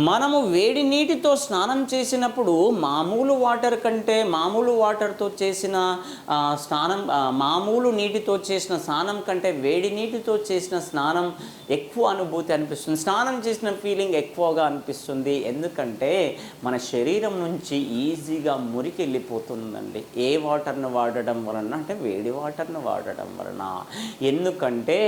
మనము వేడి నీటితో స్నానం చేసినప్పుడు మామూలు వాటర్ కంటే మామూలు వాటర్తో చేసిన మామూలు నీటితో చేసిన స్నానం కంటే వేడి నీటితో చేసిన స్నానం ఎక్కువ అనుభూతి అనిపిస్తుంది, స్నానం చేసిన ఫీలింగ్ ఎక్కువగా అనిపిస్తుంది. ఎందుకంటే మన శరీరం నుంచి ఈజీగా మురికి వెళ్ళిపోతుందండి ఏ వాటర్ను వాడడం వలన అంటే వేడి వాటర్ను వాడడం వలన. ఎందుకంటే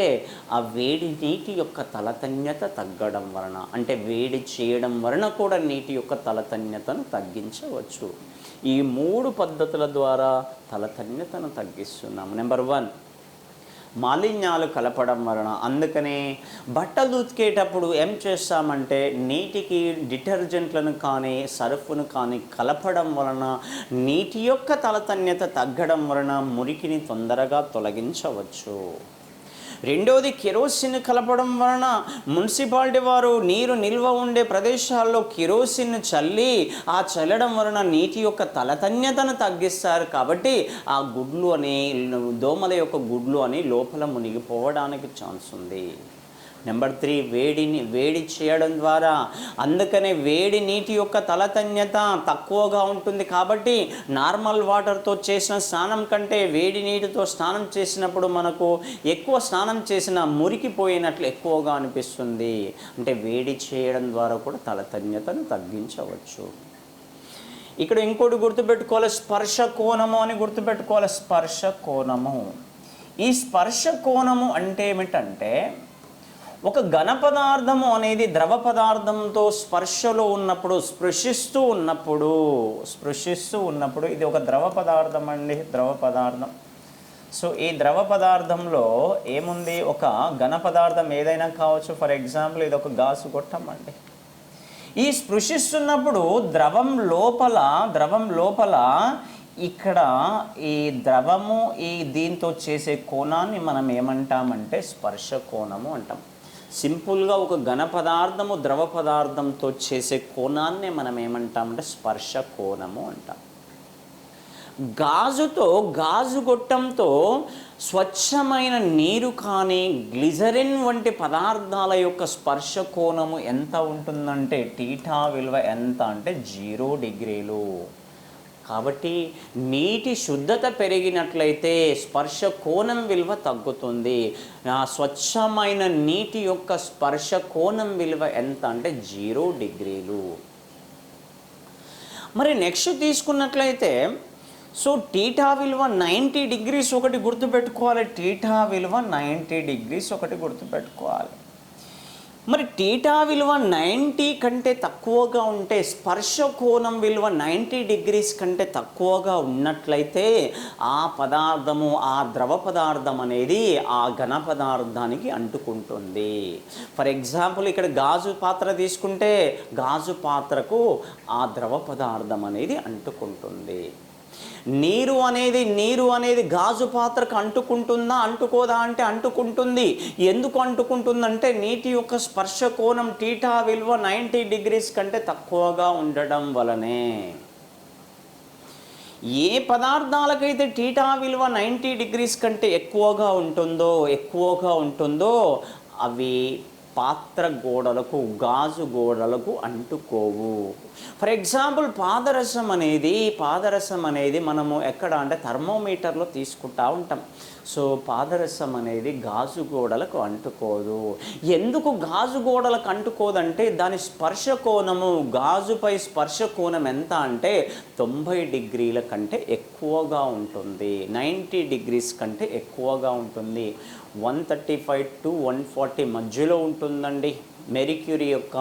ఆ వేడి నీటి యొక్క తలతన్యత తగ్గడం వలన, అంటే వేడి చేయడం వలన కూడా నీటి యొక్క తలతన్యతను తగ్గించవచ్చు. ఈ 3 పద్ధతుల ద్వారా తలతన్యతను తగ్గిస్తున్నాము. నెంబర్ 1, మాలిన్యాలు కలపడం వలన. అందుకనే బట్టలు ఉతికేటప్పుడు ఏం చేస్తామంటే నీటికి డిటర్జెంట్లను కానీ సర్ఫ్ను కానీ కలపడం వలన నీటి యొక్క తలతన్యత తగ్గడం వలన మురికిని తొందరగా తొలగించవచ్చు. రెండవది, కెరోసిన్ కలపడం వలన మున్సిపాలిటీ వారు నీరు నిల్వ ఉండే ప్రదేశాల్లో కెరోసిన్ చల్లి ఆ చల్లడం వలన నీటి యొక్క తలతన్యతను తగ్గిస్తారు. కాబట్టి ఆ గుడ్లు అని దోమల యొక్క గుడ్లు అని లోపల మునిగిపోవడానికి ఛాన్స్ ఉంది. నెంబర్ 3, వేడి చేయడం ద్వారా. అందుకనే వేడి నీటి యొక్క తలతన్యత తక్కువగా ఉంటుంది. కాబట్టి నార్మల్ వాటర్తో చేసిన స్నానం కంటే వేడి నీటితో స్నానం చేసినప్పుడు మనకు ఎక్కువ స్నానం చేసిన మురికిపోయినట్లు ఎక్కువగా అనిపిస్తుంది. అంటే వేడి చేయడం ద్వారా కూడా తలతన్యతను తగ్గించవచ్చు. ఇక్కడ ఇంకోటి గుర్తుపెట్టుకోవాలి, స్పర్శ కోణము అని గుర్తుపెట్టుకోవాలి. స్పర్శ కోణము. ఈ స్పర్శ కోణము అంటే ఏమిటంటే ఒక ఘన పదార్థము అనేది ద్రవ పదార్థంతో స్పర్శలో ఉన్నప్పుడు, స్పృశిస్తూ ఉన్నప్పుడు ఇది ఒక ద్రవ పదార్థం అండి, ద్రవ పదార్థం. సో ఈ ద్రవ పదార్థంలో ఏముంది, ఒక ఘన పదార్థం ఏదైనా కావచ్చు. ఫర్ ఎగ్జాంపుల్ ఇది ఒక గాజు గొట్టం అండి. ఈ స్పృశిస్తున్నప్పుడు ద్రవం లోపల ఇక్కడ ఈ ద్రవము ఈ దీంతో చేసే కోణాన్ని మనం ఏమంటామంటే స్పర్శ కోణము అంటాం. సింపుల్గా ఒక ఘన పదార్థము ద్రవ పదార్థంతో చేసే కోణాన్ని మనం ఏమంటామంటే స్పర్శ కోణము అంటాం. గాజు గొట్టంతో స్వచ్ఛమైన నీరు కానీ గ్లిజరిన్ వంటి పదార్థాల యొక్క స్పర్శ కోణము ఎంత ఉంటుందంటే తీటా విలువ ఎంత అంటే 0 డిగ్రీలు. కాబట్టి నీటి శుద్ధత పెరిగినట్లయితే స్పర్శ కోణం విలువ తగ్గుతుంది. స్వచ్ఛమైన నీటి యొక్క స్పర్శ కోణం విలువ ఎంత అంటే 0 డిగ్రీలు. మరి నెక్స్ట్ తీసుకున్నట్లయితే సో టీటా విలువ 90 డిగ్రీస్ ఒకటి గుర్తుపెట్టుకోవాలి. టీటా విలువ 90 డిగ్రీస్ ఒకటి గుర్తుపెట్టుకోవాలి. మరి టీటా విలువ 90 కంటే తక్కువగా ఉంటే, స్పర్శ కోణం విలువ 90 డిగ్రీస్ కంటే తక్కువగా ఉన్నట్లయితే ఆ పదార్థము, ఆ ద్రవ పదార్థం అనేది ఆ ఘన పదార్థానికి అంటుకుంటుంది. ఫర్ ఎగ్జాంపుల్ ఇక్కడ గాజు పాత్ర తీసుకుంటే గాజు పాత్రకు ఆ ద్రవ పదార్థం అనేది అంటుకుంటుంది. నీరు అనేది గాజు పాత్రకు అంటుకుంటుందా అంటుకోదా అంటే అంటుకుంటుంది. ఎందుకు అంటుకుంటుందంటే నీటి యొక్క స్పర్శ కోణం టీటా విలువ 90 డిగ్రీస్ కంటే తక్కువగా ఉండడం వలనే. ఏ పదార్థాలకైతే టీటా విలువ 90 డిగ్రీస్ కంటే ఎక్కువగా ఉంటుందో అవి పాత్ర గోడలకు, గాజు గోడలకు అంటుకోవు. ఫర్ ఎగ్జాంపుల్ పాదరసం అనేది మనము ఎక్కడ అంటే థర్మోమీటర్లో తీసుకుంటూ ఉంటాం. సో పాదరసం అనేది గాజు గోడలకు అంటుకోదు. ఎందుకు గాజు గోడలకు అంటుకోదంటే దాని స్పర్శ కోణము, గాజుపై స్పర్శ కోణం ఎంత అంటే 90 డిగ్రీల కంటే ఎక్కువగా ఉంటుంది, 90 డిగ్రీస్ కంటే ఎక్కువగా ఉంటుంది. 135 to 140 మధ్యలో ఉంటుందండి మెర్క్యూరీ యొక్క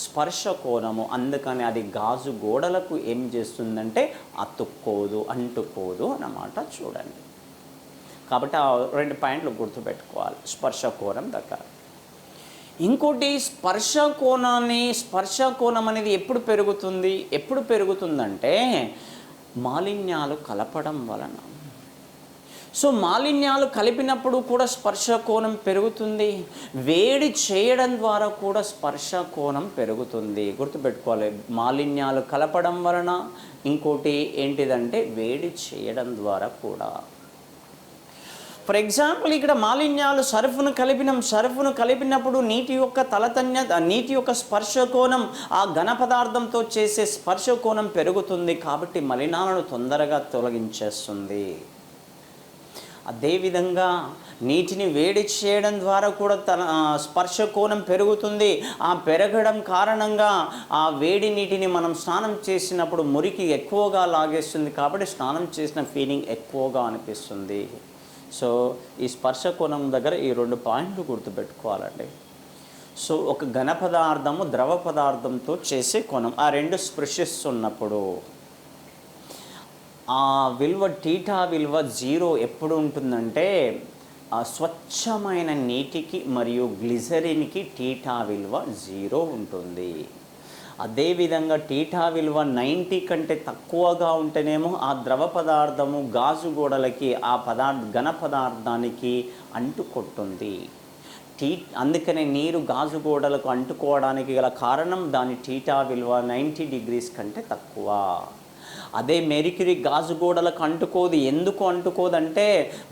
స్పర్శ కోణము. అందుకని అది గాజు గోడలకు ఏం చేస్తుందంటే అంటుకోదు అన్నమాట. చూడండి, కాబట్టి ఆ 2 పాయింట్లు గుర్తుపెట్టుకోవాలి స్పర్శ కోణం దగ్గర. ఇంకోటి స్పర్శ కోణం అనేది ఎప్పుడు పెరుగుతుందంటే మాలిన్యాలు కలపడం వలన. సో మాలిన్యాలు కలిపినప్పుడు కూడా స్పర్శ కోణం పెరుగుతుంది. వేడి చేయడం ద్వారా కూడా స్పర్శ కోణం పెరుగుతుంది. గుర్తుపెట్టుకోవాలి, మాలిన్యాలు కలపడం వలన, ఇంకోటి ఏంటిదంటే వేడి చేయడం ద్వారా కూడా. ఫర్ ఎగ్జాంపుల్ ఇక్కడ మాలిన్యాలు సర్ఫును కలిపినప్పుడు నీటి యొక్క స్పర్శ కోణం ఆ ఘన పదార్థంతో చేసే స్పర్శ కోణం పెరుగుతుంది, కాబట్టి మలినాలను తొందరగా తొలగించేస్తుంది. అదేవిధంగా నీటిని వేడి చేయడం ద్వారా కూడా స్పర్శ కోణం పెరుగుతుంది. ఆ పెరగడం కారణంగా ఆ వేడి నీటిని మనం స్నానం చేసినప్పుడు మురికి ఎక్కువగా లాగేస్తుంది, కాబట్టి స్నానం చేసిన ఫీలింగ్ ఎక్కువగా అనిపిస్తుంది. సో ఈ స్పర్శ కోణం దగ్గర ఈ 2 పాయింట్లు గుర్తుపెట్టుకోవాలండి. సో ఒక ఘన పదార్థము ద్రవ పదార్థంతో చేసే కోణం, ఆ 2 స్పృశిస్తున్నప్పుడు ఆ విలువ టీటా విలువ 0 ఎప్పుడు ఉంటుందంటే స్వచ్ఛమైన నీటికి మరియు గ్లిజరిన్కి టీటా విలువ 0 ఉంటుంది. అదేవిధంగా టీటా విలువ 90 కంటే తక్కువగా ఉంటేనేమో ఆ ద్రవ పదార్థము గాజు గోడలకి ఆ ఘన పదార్థానికి అంటుకొట్టుంది. అందుకనే నీరు గాజు గోడలకు అంటుకోవడానికి గల కారణం దాని టీటా విలువ 90 డిగ్రీస్ కంటే తక్కువ. అదే మెరిక్యూరీ గాజు గోడలకు అంటుకోదు. ఎందుకు అంటుకోదంటే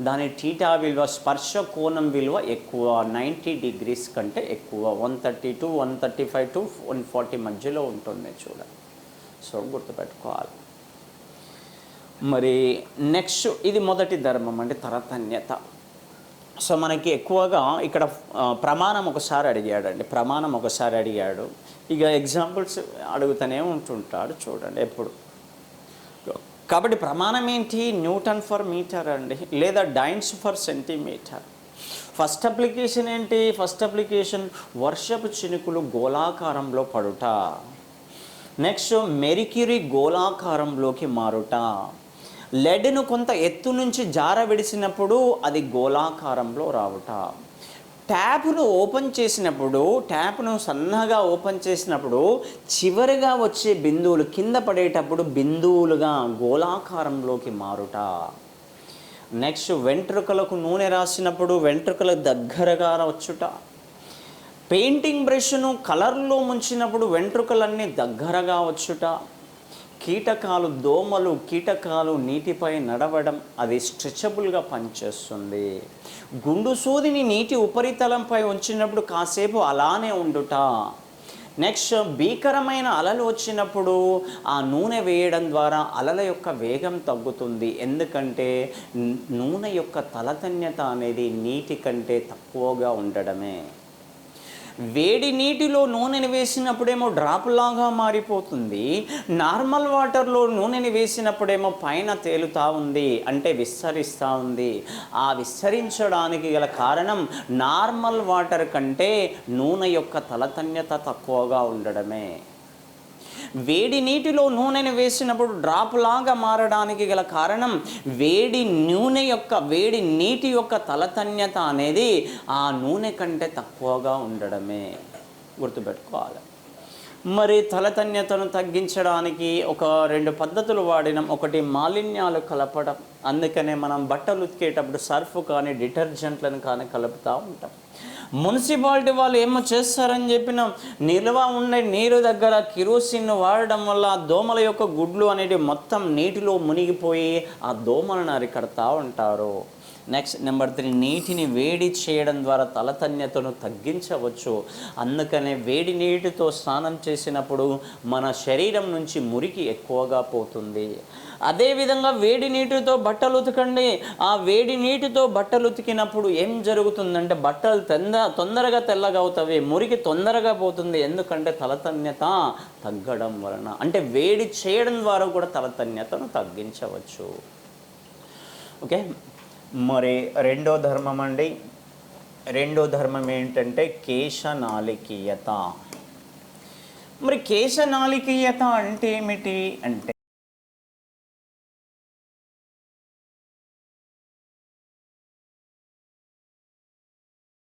దాని టీటా విలువ స్పర్శ కోణం విలువ ఎక్కువ, 90 డిగ్రీస్ కంటే ఎక్కువ, 130 to 135 to 140 మధ్యలో ఉంటుంది చూడండి. సో గుర్తుపెట్టుకోవాలి. మరి నెక్స్ట్ ఇది మొదటి ధర్మం అంటే తరతన్యత. సో మనకి ఎక్కువగా ఇక్కడ ప్రమాణం ఒకసారి అడిగాడు. ఇక ఎగ్జాంపుల్స్ అడుగుతూనే ఉంటుంటాడు చూడండి ఎప్పుడు. కాబట్టి ప్రమాణం ఏంటి? న్యూటన్ ఫర్ మీటర్ అండి, లేదా dynes per centimeter. First application ఏంటి? వర్షపు చినుకులు గోళాకారంలో పడుట. Next mercury గోళాకారంలోకి మారుట. లెడ్ను కొంత ఎత్తు నుంచి జార విడిసినప్పుడు అది గోళాకారంలో రావుట. ట్యాప్ను సన్నగా ఓపెన్ చేసినప్పుడు చివరిగా వచ్చే బిందువులు కింద పడేటప్పుడు బిందువులుగా గోళాకారంలోకి మారుట. నెక్స్ట్ వెంట్రుకలకు నూనె రాసినప్పుడు వెంట్రుకలకు దగ్గరగా వచ్చుట. పెయింటింగ్ బ్రష్ను కలర్లో ముంచినప్పుడు వెంట్రుకలన్నీ దగ్గరగా వచ్చుట. కీటకాలు నీటిపై నడవడం, అది స్ట్రెచబుల్గా పనిచేస్తుంది. గుండు సూదిని నీటి ఉపరితలంపై ఉంచినప్పుడు కాసేపు అలానే ఉండుట. నెక్స్ట్ భీకరమైన అలలు వచ్చినప్పుడు ఆ నూనె వేయడం ద్వారా అలల యొక్క వేగం తగ్గుతుంది. ఎందుకంటే నూనె యొక్క తలతన్యత అనేది నీటి కంటే తక్కువగా ఉండడమే. వేడి నీటిలో నూనెని వేసినప్పుడేమో డ్రాప్ లాగా మారిపోతుంది. నార్మల్ వాటర్లో నూనెని వేసినప్పుడేమో పైన తేలుతూ ఉంది, అంటే విస్తరిస్తూ ఉంది. ఆ విస్తరించడానికి గల కారణం నార్మల్ వాటర్ కంటే నూనె యొక్క తలతన్యత తక్కువగా ఉండడమే. వేడి నీటిలో నూనెని వేసినప్పుడు డ్రాప్ లాగా మారడానికి గల కారణం వేడి నీటి యొక్క తలతన్యత అనేది ఆ నూనె కంటే తక్కువగా ఉండడమే. గుర్తుపెట్టుకోవాలి. మరి తలతన్యతను తగ్గించడానికి ఒక 2 పద్ధతులు వాడినాం. ఒకటి మాలిన్యాలు కలపడం. అందుకనే మనం బట్టలు ఉతికేటప్పుడు సర్ఫ్ కానీ డిటర్జెంట్లను కానీ కలుపుతూ ఉంటాం. మున్సిపాలిటీ వాళ్ళు ఏమో చేస్తారని చెప్పిన నిల్వ ఉండే నీరు దగ్గర కిరోసిన్ వాడడం వల్ల దోమల యొక్క గుడ్లు అనేవి మొత్తం నీటిలో మునిగిపోయి ఆ దోమలను అరికడతా ఉంటారు. నెక్స్ట్ నెంబర్ 3, నీటిని వేడి చేయడం ద్వారా తలతన్యతను తగ్గించవచ్చు. అందుకనే వేడి నీటితో స్నానం చేసినప్పుడు మన శరీరం నుంచి మురికి ఎక్కువగా పోతుంది. అదేవిధంగా వేడి నీటితో బట్టలు ఉతకండి. ఆ వేడి నీటితో బట్టలు ఉతికినప్పుడు ఏం జరుగుతుందంటే బట్టలు తొందరగా తెల్లగా అవుతాయి, మురికి తొందరగా పోతుంది. ఎందుకంటే తలతన్యత తగ్గడం వలన. అంటే వేడి చేయడం ద్వారా కూడా తలతన్యతను తగ్గించవచ్చు. ఓకే. మరి రెండో ధర్మం ఏంటంటే కేశనాళికీయత. మరి కేశనాళికీయత అంటే ఏమిటి అంటే